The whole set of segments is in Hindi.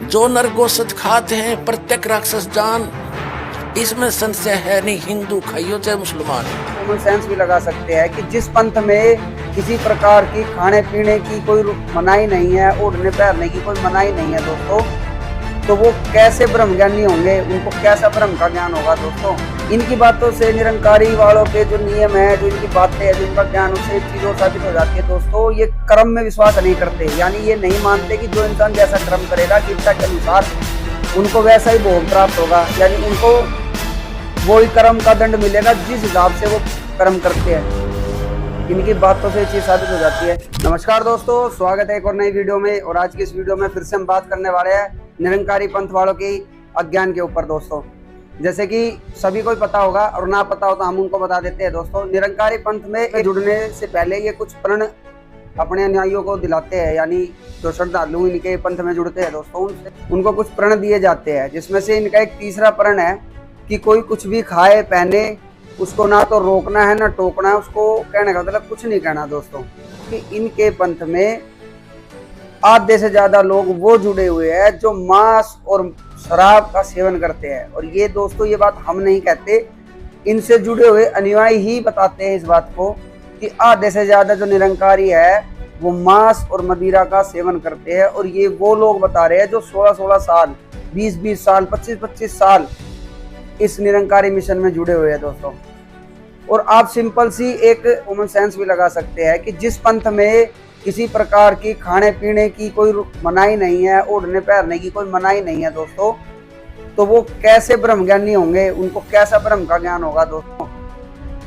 जो नरगोसत खाते हैं प्रत्येक राक्षस जान, इसमें संशय है नहीं, हिंदू खाइयो चाहे मुसलमान। कॉमन सेंस भी लगा सकते हैं कि जिस पंथ में किसी प्रकार की खाने पीने की कोई मनाही नहीं है, ओढ़ने पहनने की कोई मनाही नहीं है दोस्तों, तो वो कैसे ब्रह्म ज्ञानी होंगे, उनको कैसा ब्रह्म का ज्ञान होगा दोस्तों। इनकी बातों से निरंकारी वालों के जो नियम है, जो इनकी बातें है, जो इनका ज्ञान, उससे चीजों साबित हो जाती है दोस्तों। ये कर्म में विश्वास नहीं करते, यानी ये नहीं मानते कि जो इंसान जैसा कर्म करेगा गीता के अनुसार उनको वैसा ही भोग प्राप्त होगा, यानी उनको वही कर्म का दंड मिलेगा जिस हिसाब से वो कर्म करते हैं। इनकी बातों से चीज साबित हो जाती है। नमस्कार दोस्तों, स्वागत है एक और नई वीडियो में। और आज की इस वीडियो में फिर से हम बात करने वाले हैं निरंकारी पंथ वालों की अज्ञान के ऊपर दोस्तों। जैसे कि सभी को पता होगा और ना पता हो तो हम उनको बता देते हैं दोस्तों। निरंकारी पंथ में जुड़ने से पहले ये कुछ प्रण अपने अनुयायियों को दिलाते हैं, यानी जो श्रद्धालु इनके पंथ में जुड़ते हैं दोस्तों, उनको कुछ प्रण दिए जाते हैं, जिसमें से इनका एक तीसरा प्रण है कि कोई कुछ भी खाए पहने उसको ना तो रोकना है ना टोकना है। उसको कहने का मतलब कुछ नहीं कहना दोस्तों। कि इनके पंथ में आधे से ज्यादा लोग वो जुड़े हुए हैं जो मांस और शराब का सेवन करते हैं। और ये दोस्तों, ये बात हम नहीं कहते, इनसे जुड़े हुए अनुयायी ही बताते हैं इस बात को कि आधे से ज्यादा जो निरंकारी है वो मांस और मदिरा का सेवन करते हैं। और ये वो लोग बता रहे हैं जो 16-16 साल, 20-20 साल, 25-25 साल इस निरंकारी मिशन में जुड़े हुए हैं दोस्तों। और आप सिंपल सी एक कॉमन सेंस भी लगा सकते हैं कि जिस पंथ में किसी प्रकार की खाने पीने की कोई मनाही नहीं है, ओढ़ने पहनने की कोई मनाही नहीं है दोस्तों, तो वो कैसे ब्रह्म ज्ञानी होंगे, उनको कैसा ब्रह्म का ज्ञान होगा दोस्तों।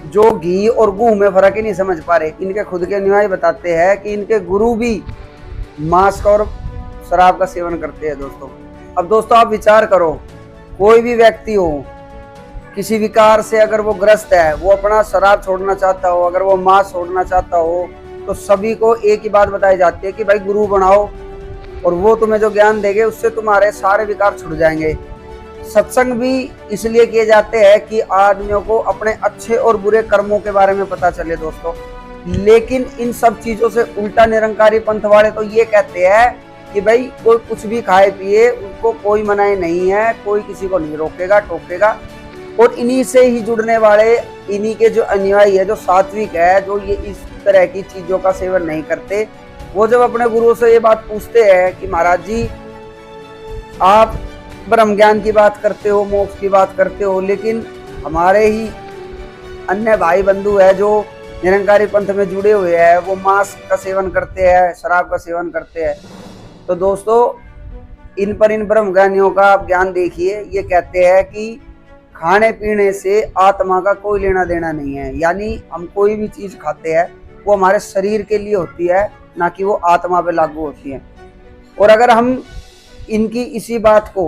जो घी और गू में फर्क ही नहीं समझ पा रहे। इनके खुद के अनुयायी बताते हैं कि इनके गुरु भी मांस और शराब का सेवन करते हैं दोस्तों। अब दोस्तों आप विचार करो, कोई भी व्यक्ति हो किसी विकार से अगर वो ग्रस्त है, वो अपना शराब छोड़ना चाहता हो, अगर वो मांस छोड़ना चाहता हो, तो सभी को एक ही बात बताई जाती है कि भाई गुरु बनाओ और वो तुम्हें जो ज्ञान देंगे उससे तुम्हारे सारे विकार छूट जाएंगे। सत्संग भी इसलिए किए जाते हैं कि आदमियों को अपने अच्छे और बुरे कर्मों के बारे में पता चले दोस्तों। लेकिन इन सब चीजों से उल्टा निरंकारी पंथ वाले तो ये कहते हैं कि भाई कोई कुछ भी खाए पिए, उनको कोई मनाही नहीं है, कोई किसी को नहीं रोकेगा टोकेगा। और इन्हीं से ही जुड़ने वाले, इन्हीं के जो अनुयायी है, जो सात्विक है, जो ये इस तरह की चीजों का सेवन नहीं करते, वो जब अपने गुरु से ये बात पूछते हैं कि महाराज जी आप ब्रह्म ज्ञान की बात करते हो, मोक्ष की बात करते हो, लेकिन हमारे ही अन्य भाई बंधु है जो निरंकारी पंथ में जुड़े हुए हैं, वो मांस का सेवन करते हैं, शराब का सेवन करते हैं। तो दोस्तों इन ब्रह्म ज्ञानियों का आप ज्ञान देखिए। ये कहते हैं कि खाने पीने से आत्मा का कोई लेना देना नहीं है, यानी हम कोई भी चीज खाते हैं वो हमारे शरीर के लिए होती है, ना कि वो आत्मा पे लागू होती है। और अगर हम इनकी इसी बात को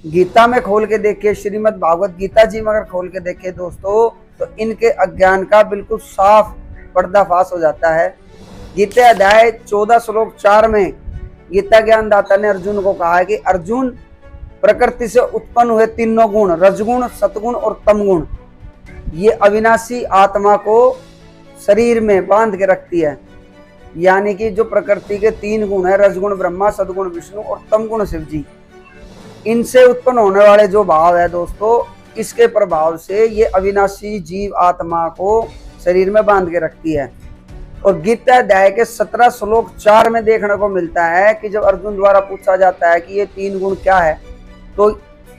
गीता में खोल के देखें, श्रीमद् भागवत गीता जी में अगर खोल के देखें दोस्तों, तो इनके अज्ञान का बिल्कुल साफ पर्दाफाश हो जाता है। गीता अध्याय 14 श्लोक 4 में गीता ज्ञान दाता ने अर्जुन को कहा है कि अर्जुन, प्रकृति से उत्पन्न हुए तीनों गुण, रजगुण, सतगुण और तमगुण, ये अविनाशी आत्मा को शरीर में बांध के रखती है। यानी कि जो प्रकृति के 3 गुण है, रजगुण ब्रह्मा, सदगुण विष्णु और तमगुण शिव जी, इनसे उत्पन्न होने वाले जो भाव है दोस्तों, इसके प्रभाव से ये अविनाशी जीव आत्मा को शरीर में बांध के रखती है। और गीता अध्याय के 17 श्लोक 4 में देखने को मिलता है कि जब अर्जुन द्वारा पूछा जाता है कि ये 3 गुण क्या है, तो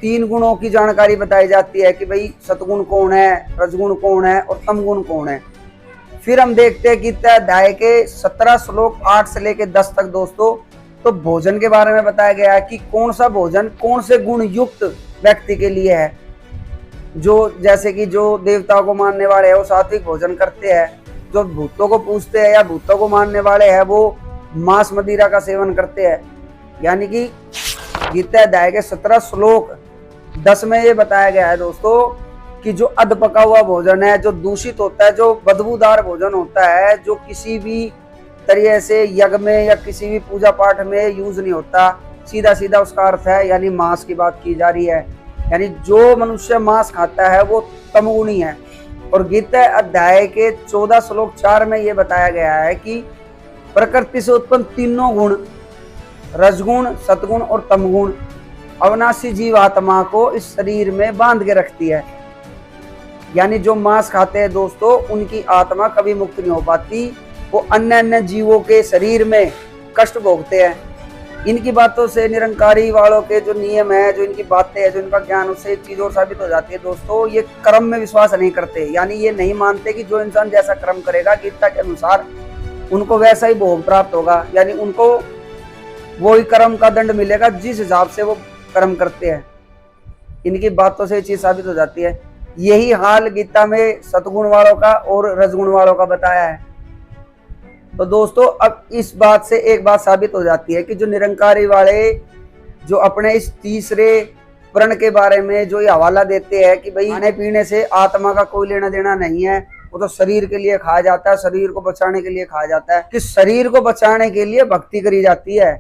3 गुणों की जानकारी बताई जाती है कि भाई सतगुण कौन है, रजगुण कौन है और तमगुण कौन है। फिर हम देखते हैं गीता अध्याय के 17 श्लोक 8 से लेकर 10 तक दोस्तों, तो भोजन के बारे में बताया गया है कि कौन सा भोजन कौन से गुण युक्त व्यक्ति के लिए है। जो जैसे कि जो देवताओं को मानने वाले हैं वो सात्विक भोजन करते हैं, जो भूतों को पूजते हैं या भूतों को मानने वाले हैं वो मांस मदिरा का सेवन करते हैं। यानी कि गीता अध्याय के 17 श्लोक 10 में ये बताया गया है दोस्तों कि जो अध पका हुआ भोजन है, जो दूषित होता है, जो बदबूदार भोजन होता है, जो किसी भी तरह से यज्ञ में या किसी भी पूजा पाठ में यूज नहीं होता, सीधा सीधा उसका अर्थ है, यानी मांस की बात की जा रही है। यानी जो मनुष्य मांस खाता है वो तमगुणी है। और गीता अध्याय के 14 श्लोक 4 में ये बताया गया है कि प्रकृति से उत्पन्न तीनों गुण, रजगुण, सतगुण और तमगुण अविनाशी जीव आत्मा को इस शरीर में बांध के रखती है। यानी जो मांस खाते हैं दोस्तों, उनकी आत्मा कभी मुक्त नहीं हो पाती, वो अन्य अन्य जीवों के शरीर में कष्ट भोगते हैं। इनकी बातों से निरंकारी वालों के जो नियम है, जो इनकी बातें हैं, जो इनका ज्ञान, उससे एक चीज और साबित हो जाती है दोस्तों, ये कर्म में विश्वास नहीं करते। यानी ये नहीं मानते कि जो इंसान जैसा कर्म करेगा गीता के अनुसार उनको वैसा ही भोग प्राप्त होगा, यानी उनको वही कर्म का दंड मिलेगा जिस हिसाब से वो कर्म करते हैं। इनकी बातों से ये चीज साबित हो जाती है। यही हाल गीता में सतगुण वालों का और रजगुण वालों का बताया है। तो दोस्तों अब इस बात से एक बात साबित हो जाती है कि जो निरंकारी वाले जो अपने इस तीसरे प्रण के बारे में जो ये हवाला देते हैं कि भाई खाने पीने से आत्मा का कोई लेना देना नहीं है, वो तो शरीर के लिए खाया जाता है, शरीर को बचाने के लिए खाया जाता है, कि शरीर को बचाने के लिए भक्ति करी जाती है,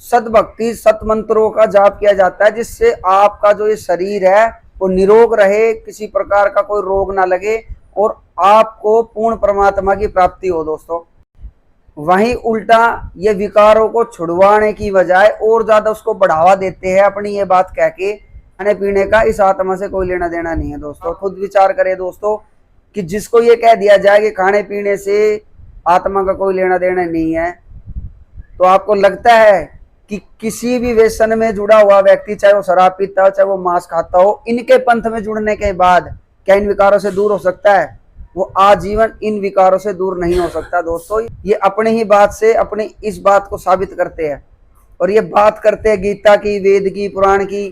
सत भक्ति सत मंत्रों का जाप किया जाता है, जिससे आपका जो ये शरीर है वो निरोग रहे, किसी प्रकार का कोई रोग ना लगे और आपको पूर्ण परमात्मा की प्राप्ति हो दोस्तों। वहीं उल्टा ये विकारों को छुड़वाने की बजाय और ज्यादा उसको बढ़ावा देते हैं अपनी ये बात कह के खाने पीने का इस आत्मा से कोई लेना देना नहीं है दोस्तों। खुद विचार करें दोस्तों कि जिसको ये कह दिया जाए कि खाने पीने से आत्मा का कोई लेना देना नहीं है, तो आपको लगता है कि किसी भी व्यसन में जुड़ा हुआ व्यक्ति, चाहे वो शराब पीता हो, चाहे वो मांस खाता हो, इनके पंथ में जुड़ने के बाद क्या इन विकारों से दूर हो सकता है? वो आजीवन इन विकारों से दूर नहीं हो सकता दोस्तों। ये अपनी ही बात से अपनी इस बात को साबित करते हैं, और ये बात करते हैं गीता की, वेद की, पुराण की।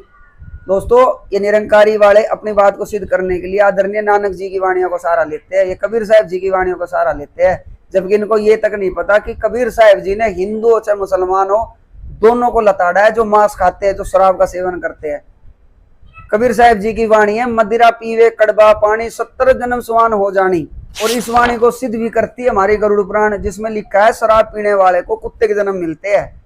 दोस्तों ये निरंकारी वाले अपनी बात को सिद्ध करने के लिए आदरणीय नानक जी की वाणियों का सहारा लेते हैं, ये कबीर साहब जी की वाणियों का सहारा लेते हैं, जबकि इनको ये तक नहीं पता कि कबीर साहब जी ने हिंदू हो चाहे मुसलमान हो, दोनों को लताड़ा है, जो मांस खाते हैं, जो शराब का सेवन करते हैं। कबीर साहब जी की वाणी है, मदिरा पीवे कड़वा पानी 70 जन्म स्वान हो जानी, और इस वाणी को सिद्ध भी करती है हमारी गरुड़ पुराण, जिसमें लिखा है शराब पीने वाले को कुत्ते के जन्म मिलते हैं।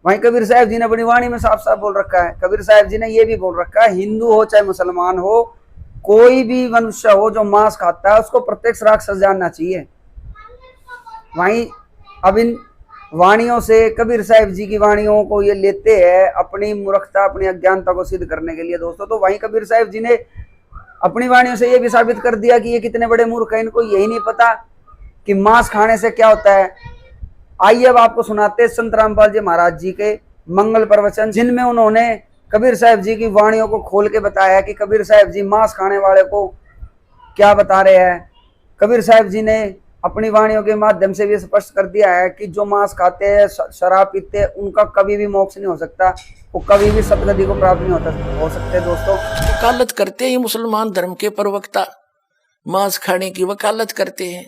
वहीं कबीर साहब जी ने अपनी वाणी में साफ साफ बोल रखा है, कबीर साहब जी ने यह भी बोल रखा है, हिंदू हो चाहे मुसलमान हो, कोई भी मनुष्य हो जो मांस खाता है उसको प्रत्यक्ष राक्षस जानना चाहिए। वहीं अब इन वाणियों से कबीर साहब जी की वाणियों को ये लेते हैं अपनी मूर्खता, अपनी अज्ञानता को सिद्ध करने के लिए दोस्तों। तो वहीं कबीर साहब जी ने अपनी वाणियों से ये भी साबित कर दिया कि ये कितने बड़े मूर्ख हैं, इनको यही नहीं पता कि मांस खाने से क्या होता है। आइए अब आपको सुनाते हैं संत रामपाल जी महाराज जी के मंगल प्रवचन, जिनमें उन्होंने कबीर साहब जी की वाणियों को खोल के बताया कि कबीर साहब जी मांस खाने वाले को क्या बता रहे हैं। कबीर साहब जी ने अपनी वाणियों के माध्यम से भी स्पष्ट कर दिया है कि जो मांस खाते हैं, शराब पीते हैं, उनका कभी भी मोक्ष नहीं हो सकता, वो कभी भी सतगति को प्राप्त नहीं हो सकते दोस्तों। वकालत करते हैं मुसलमान धर्म के प्रवक्ता, मांस खाने की वकालत करते हैं,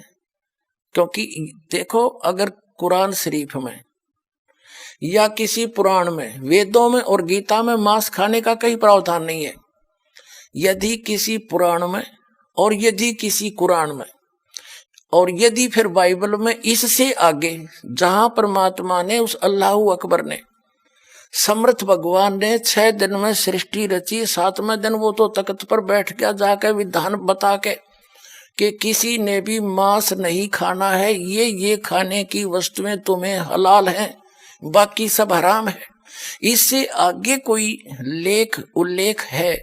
क्योंकि देखो अगर कुरान शरीफ में या किसी पुराण में, वेदों में और गीता में मांस खाने का कहीं प्रावधान नहीं है। यदि किसी पुराण में और यदि किसी कुरान में और यदि फिर बाइबल में, इससे आगे जहां परमात्मा ने, उस अल्लाहू अकबर ने, समर्थ भगवान ने 6 दिन में सृष्टि रची, 7वें दिन वो तो तख्त पर बैठ गया जाके विधान बता के कि किसी ने भी मांस नहीं खाना है, ये खाने की वस्तुएं तुम्हें हलाल हैं, बाकी सब हराम है। इससे आगे कोई लेख उल्लेख है,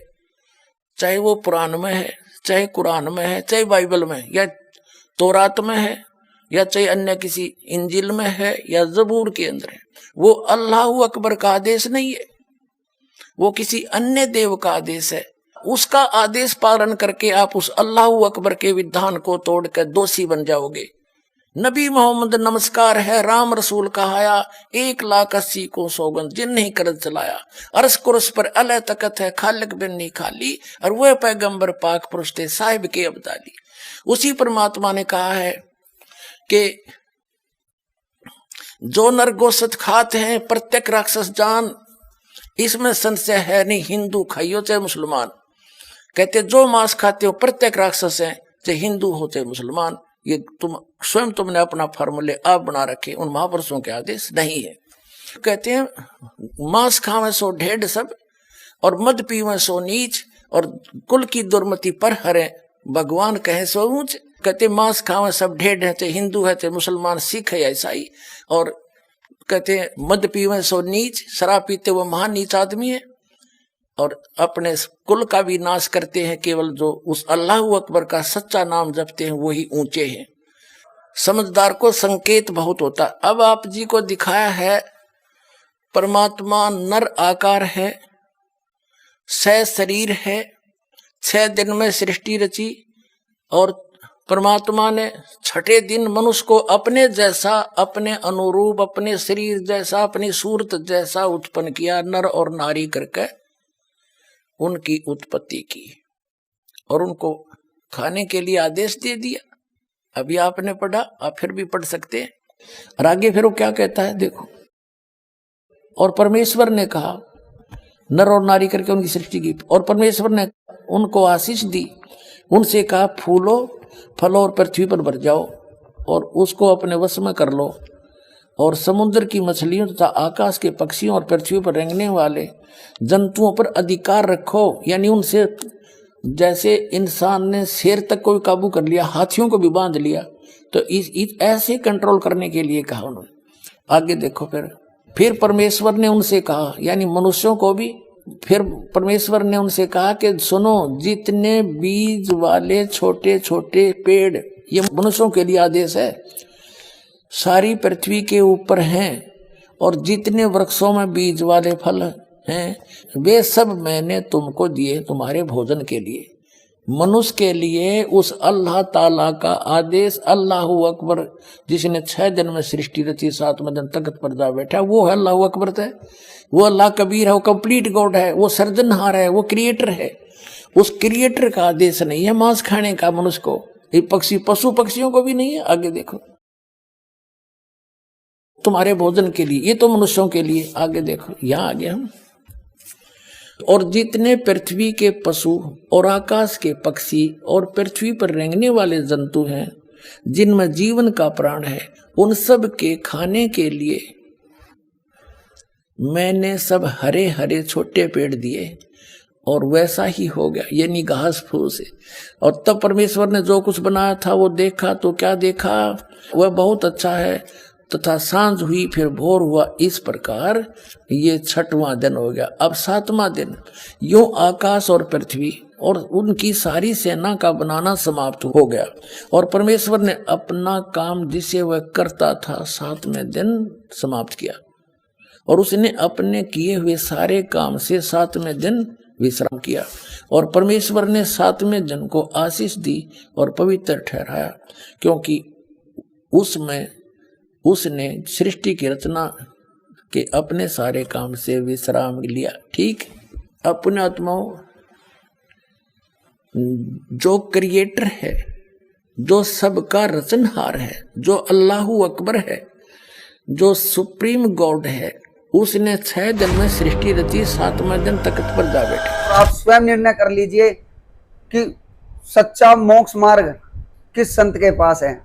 चाहे वो पुराण में है, चाहे कुरान में है, चाहे बाइबल में या तौरात में है, या चाहे अन्य किसी इंजिल में है या जबूर के अंदर है, वो अल्लाह अकबर का आदेश नहीं है, वो किसी अन्य देव का आदेश है। उसका आदेश पालन करके आप उस अल्लाह अकबर के विधान को तोड़कर दोषी बन जाओगे। नबी मोहम्मद नमस्कार है, राम रसूल कहाया, 1,80,000 को सौगंध जिन नहीं कर चलाया, अरस कुरस पर अल तकत है, खालिक बिन नहीं खाली, और वह पैगंबर पाक पुरुष थे साहिब के अब्दाली। उसी परमात्मा ने कहा है कि जो नर गोश्त खाते हैं प्रत्येक राक्षस जान, इसमें संशय है नहीं, हिंदू खाइयो चाहे मुसलमान। कहते जो मांस खाते हो प्रत्येक राक्षस है, चाहे हिंदू हो चाहे मुसलमान। ये तुमने अपना फॉर्मूले आप बना रखे, उन महापुरुषों के आदेश नहीं है। कहते हैं मांस खावे सो ढेड सब, और मद पीवे सो नीच, और कुल की दुर्मति पर हरे भगवान कहे सो ऊंच। कहते मांस खावे सब ढेड है, चाहे हिंदू है चाहे मुसलमान, सिख है या ईसाई, और कहते हैं मद पीवे सो नीच, शराब पीते वो महान नीच आदमी है, और अपने कुल का भी नाश करते हैं। केवल जो उस अल्लाह अकबर का सच्चा नाम जपते हैं वही ऊंचे हैं। समझदार को संकेत बहुत होता। अब आप जी को दिखाया है परमात्मा नर आकार है, 6 शरीर है, 6 दिन में सृष्टि रची, और परमात्मा ने 6ठे दिन मनुष्य को अपने जैसा, अपने अनुरूप, अपने शरीर जैसा, अपनी सूरत जैसा उत्पन्न किया, नर और नारी करके उनकी उत्पत्ति की और उनको खाने के लिए आदेश दे दिया। अभी आपने पढ़ा, आप फिर भी पढ़ सकते हैं। और आगे फिर वो क्या कहता है देखो, और परमेश्वर ने कहा, नर और नारी करके उनकी सृष्टि की, और परमेश्वर ने उनको आशीष दी, उनसे कहा फूलो फलो और पृथ्वी पर भर जाओ और उसको अपने वश में कर लो, और समुद्र की मछलियों तथा आकाश के पक्षियों और पृथ्वी पर रेंगने वाले जंतुओं पर अधिकार रखो। यानी उनसे जैसे इंसान ने शेर तक को काबू कर लिया, हाथियों को भी बांध लिया, तो इस ऐसे कंट्रोल करने के लिए कहा उन्होंने। आगे देखो, फिर परमेश्वर ने उनसे कहा, यानी मनुष्यों को भी, फिर परमेश्वर ने उनसे कहा कि सुनो, जितने बीज वाले छोटे छोटे पेड़, ये मनुष्यों के लिए आदेश है, सारी पृथ्वी के ऊपर हैं, और जितने वृक्षों में बीज वाले फल हैं वे सब मैंने तुमको दिए तुम्हारे भोजन के लिए। मनुष्य के लिए उस अल्लाह ताला का आदेश, अल्लाह अकबर, जिसने 6 दिन में सृष्टि रची, 7वें दिन तख्त पर जा बैठा, वो है अल्लाह अकबर है, वो अल्लाह कबीर है, वो कंप्लीट गॉड है, वो सर्जनहार है, वो क्रिएटर है। उस क्रिएटर का आदेश नहीं है मांस खाने का मनुष्य को, ये पशु पक्षियों को भी नहीं है। आगे देखो, तुम्हारे भोजन के लिए, ये तो मनुष्यों के लिए। आगे देखो, यहां आगे हम, और जितने पृथ्वी के पशु और आकाश के पक्षी और पृथ्वी पर रेंगने वाले जंतु हैं, जिनमें जीवन का प्राण है, उन सब के खाने के लिए मैंने सब हरे हरे छोटे पेड़ दिए, और वैसा ही हो गया, यानी घास फूस है। और तब परमेश्वर ने जो कुछ बनाया था वो देखा, तो क्या देखा, वह बहुत अच्छा है। तथा सांझ हुई, फिर भोर हुआ, इस प्रकार ये 6वां दिन हो गया। अब 7वां दिन, यूं आकाश और पृथ्वी और उनकी सारी सेना का बनाना समाप्त हो गया, और परमेश्वर ने अपना काम जिसे वह करता था 7वें दिन समाप्त किया, और उसने अपने किए हुए सारे काम से 7वें दिन विश्राम किया। और परमेश्वर ने 7वें दिन को आशीष दी और पवित्र ठहराया, क्योंकि उसमें उसने सृष्टि की रचना के अपने सारे काम से विश्राम लिया। ठीक, अपने आत्माओं, जो क्रिएटर है, जो सबका रचनहार है, जो अल्लाह अकबर है, जो सुप्रीम गॉड है, उसने 6 दिन में सृष्टि रची, 7वें दिन तख्त पर जा बैठे। तो आप स्वयं निर्णय कर लीजिए कि सच्चा मोक्ष मार्ग किस संत के पास है।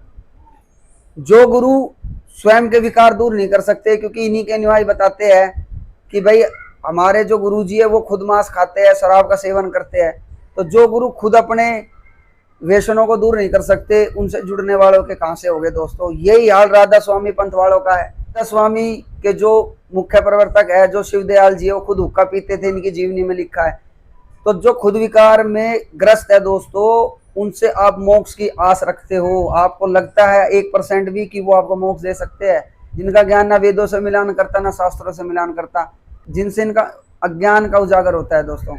जो गुरु स्वयं के विकार दूर नहीं कर सकते, क्योंकि इन्हीं के अनुयायी बताते हैं कि भाई हमारे जो गुरुजी है वो खुद मांस खाते हैं, शराब का सेवन करते हैं। तो जो गुरु खुद अपने व्यसनों को दूर नहीं कर सकते, उनसे जुड़ने वालों के कहां से हो गए दोस्तों। यही हाल राधा स्वामी पंथ वालों का है। राधा स्वामी के जो मुख्य प्रवर्तक है, जो शिवदयाल जी है, वो खुद हुक्का पीते थे, इनकी जीवनी में लिखा है। तो जो खुद विकार में ग्रस्त है दोस्तों, उनसे आप मोक्ष की आस रखते हो, आपको लगता है 1% भी कि वो आपको मोक्ष दे सकते हैं, जिनका ज्ञान ना वेदों से मिलान करता ना शास्त्रों से मिलान करता, जिनसे इनका अज्ञान का उजागर होता है दोस्तों।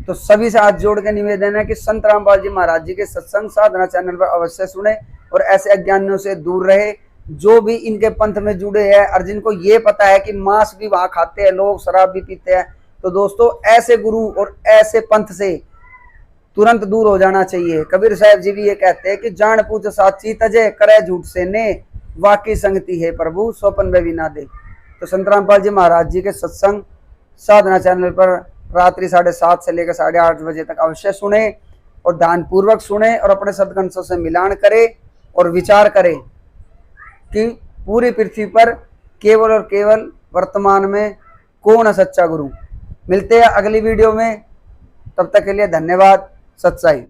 तो सभी से हाथ जोड़ के निवेदन है कि संत रामपाल जी महाराज जी के सत्संग साधना चैनल पर अवश्य सुने और ऐसे अज्ञानियों से दूर रहे, जो भी इनके पंथ में जुड़े हैं और जिनको ये पता है कि मांस भी वहां खाते हैं लोग, शराब भी पीते हैं। तो दोस्तों ऐसे गुरु और ऐसे पंथ से तुरंत दूर हो जाना चाहिए। कबीर साहब जी भी ये कहते हैं कि जान पूछ साची तजे, करे झूठ से ने, वाकई संगति है प्रभु सोपन में भी ना दे। तो संत रामपाल जी महाराज जी के सत्संग साधना चैनल पर रात्रि 7:30 से लेकर 8:30 बजे तक अवश्य सुने और ध्यान पूर्वक सुने और अपने सदगंशों से मिलान करे और विचार करे कि पूरी पृथ्वी पर केवल और केवल वर्तमान में कौन है सच्चा गुरु। मिलते हैं अगली वीडियो में, तब तक के लिए धन्यवाद। सच्चाई।